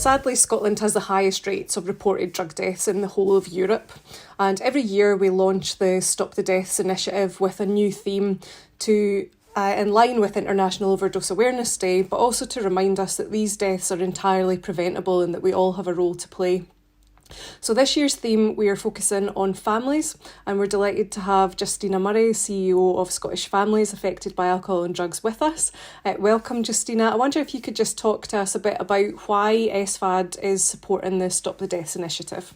Sadly, Scotland has the highest rates of reported drug deaths in the whole of Europe, and every year we launch the Stop the Deaths initiative with a new theme to in line with International Overdose Awareness Day, but also to remind us that these deaths are entirely preventable and that we all have a role to play. So this year's theme, we are focusing on families, and we're delighted to have Justina Murray, CEO of Scottish Families Affected by Alcohol and Drugs, with us. Welcome, Justina. I wonder if you could just talk to us a bit about why SFAD is supporting the Stop the Deaths initiative.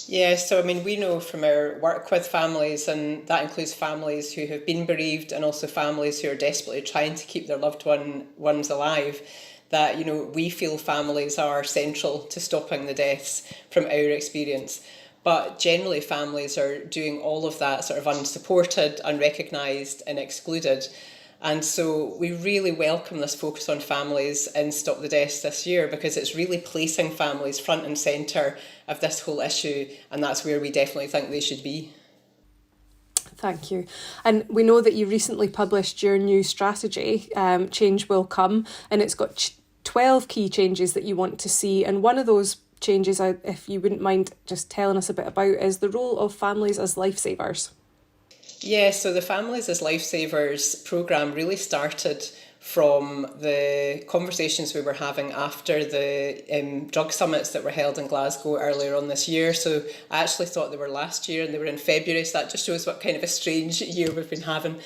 Yeah, so we know from our work with families, and that includes families who have been bereaved and also families who are desperately trying to keep their loved ones alive, that, we feel families are central to stopping the deaths from our experience. But generally families are doing all of that sort of unsupported, unrecognised and excluded. And so we really welcome this focus on families in Stop the Deaths this year, because it's really placing families front and centre of this whole issue, and that's where we definitely think they should be. Thank you. And we know that you recently published your new strategy, Change Will Come, and it's got 12 key changes that you want to see. And one of those changes, if you wouldn't mind just telling us a bit about, is the role of families as lifesavers. Yeah, so the Families as Lifesavers programme really started from the conversations we were having after the drug summits that were held in Glasgow earlier on this year. So I actually thought they were last year and they were in February, so that just shows what kind of a strange year we've been having.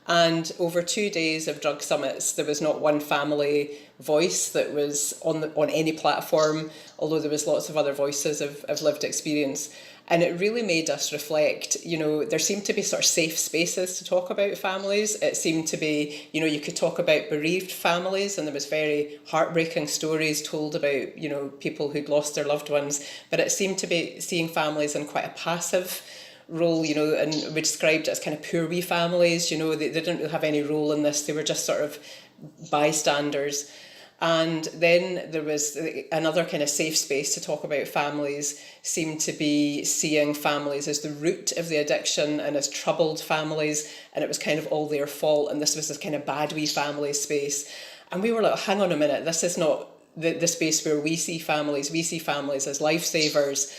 And over 2 days of drug summits, there was not one family voice that was on any platform, although there was lots of other voices of lived experience. And it really made us reflect. There seemed to be sort of safe spaces to talk about families. It seemed to be, you could talk about bereaved families, and there was very heartbreaking stories told about, people who'd lost their loved ones. But it seemed to be seeing families in quite a passive role, and we described it as kind of poor wee families. They didn't really have any role in this. They were just sort of bystanders. And then there was another kind of safe space to talk about families, seemed to be seeing families as the root of the addiction and as troubled families, and it was kind of all their fault, and this was this kind of bad wee family space. And we were like, hang on a minute, this is not the space where we see families as lifesavers.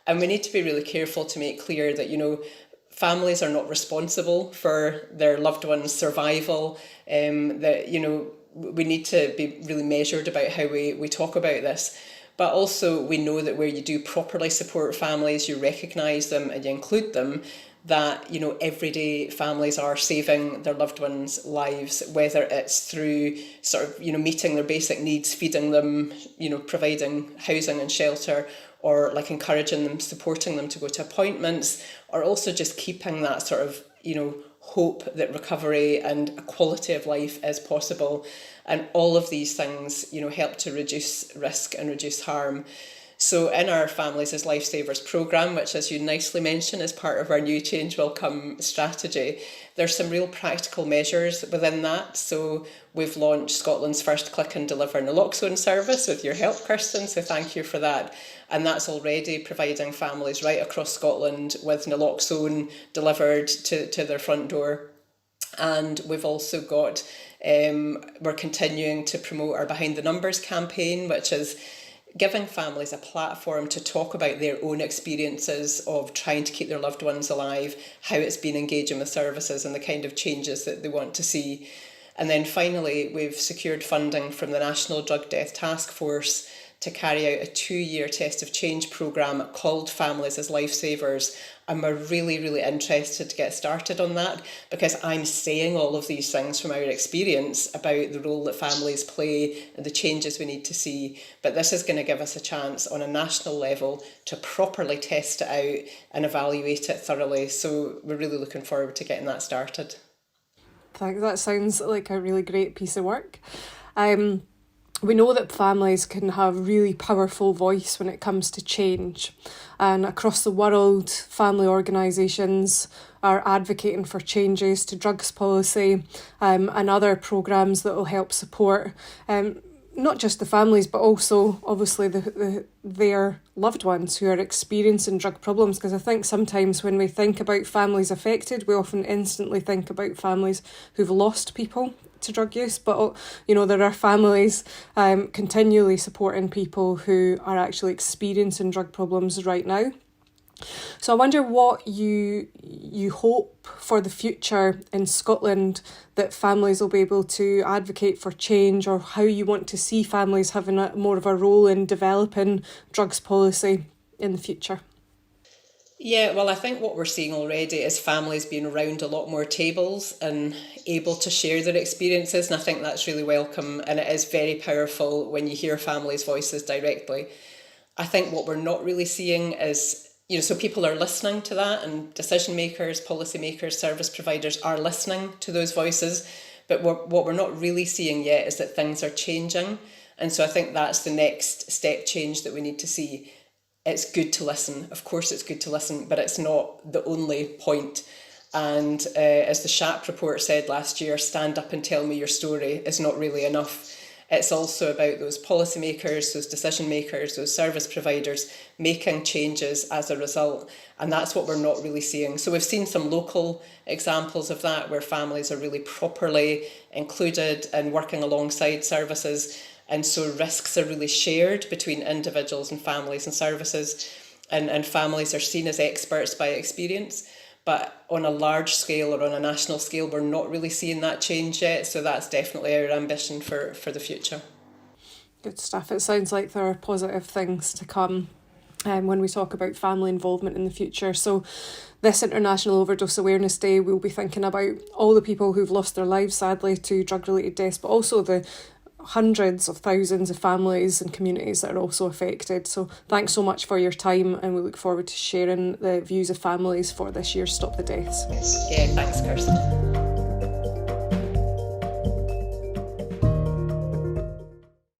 And we need to be really careful to make clear that, families are not responsible for their loved ones' survival, we need to be really measured about how we talk about this. But also we know that where you do properly support families, you recognise them and you include them, that, everyday families are saving their loved ones' lives, whether it's through sort of, meeting their basic needs, feeding them, providing housing and shelter, or like encouraging them, supporting them to go to appointments, or also just keeping that sort of, hope that recovery and a quality of life is possible. And all of these things, help to reduce risk and reduce harm. So in our Families as Lifesavers programme, which, as you nicely mentioned, is part of our new Change Will Come strategy, there's some real practical measures within that. So we've launched Scotland's first click and deliver naloxone service with your help, Kirsten, so thank you for that. And that's already providing families right across Scotland with naloxone delivered to their front door. And we've also got, we're continuing to promote our Behind the Numbers campaign, which is giving families a platform to talk about their own experiences of trying to keep their loved ones alive, how it's been engaging with services and the kind of changes that they want to see. And then finally, we've secured funding from the National Drug Death Task Force to carry out a 2-year Test of Change programme called Families as Lifesavers. And we're really, really interested to get started on that, because I'm saying all of these things from our experience about the role that families play and the changes we need to see. But this is going to give us a chance on a national level to properly test it out and evaluate it thoroughly. So we're really looking forward to getting that started. Thanks. That sounds like a really great piece of work. We know that families can have really powerful voice when it comes to change, and across the world, family organisations are advocating for changes to drugs policy and other programmes that will help support not just the families, but also obviously their loved ones who are experiencing drug problems. Because I think sometimes when we think about families affected, we often instantly think about families who've lost people to drug use, but there are families continually supporting people who are actually experiencing drug problems right now. So I wonder what you hope for the future in Scotland, that families will be able to advocate for change, or how you want to see families having more of a role in developing drugs policy in the future. Yeah, well, I think what we're seeing already is families being around a lot more tables and able to share their experiences, and I think that's really welcome, and it is very powerful when you hear families' voices directly. I think what we're not really seeing is, so people are listening to that, and decision makers, policy makers, service providers are listening to those voices, but what we're not really seeing yet is that things are changing, and so I think that's the next step change that we need to see. It's good to listen. Of course it's good to listen, but it's not the only point. And as the SHAP report said last year, stand up and tell me your story is not really enough. It's also about those policymakers, those decision makers, those service providers making changes as a result. And that's what we're not really seeing. So we've seen some local examples of that where families are really properly included and working alongside services. And so risks are really shared between individuals and families and services, and families are seen as experts by experience. But on a large scale or on a national scale, we're not really seeing that change yet. So that's definitely our ambition for the future. Good stuff. It sounds like there are positive things to come when we talk about family involvement in the future. So this International Overdose Awareness Day, we'll be thinking about all the people who've lost their lives, sadly, to drug-related deaths, but also the hundreds of thousands of families and communities that are also affected. So thanks so much for your time, and we look forward to sharing the views of families for this year's Stop the Deaths. Yeah, thanks, Kirsten.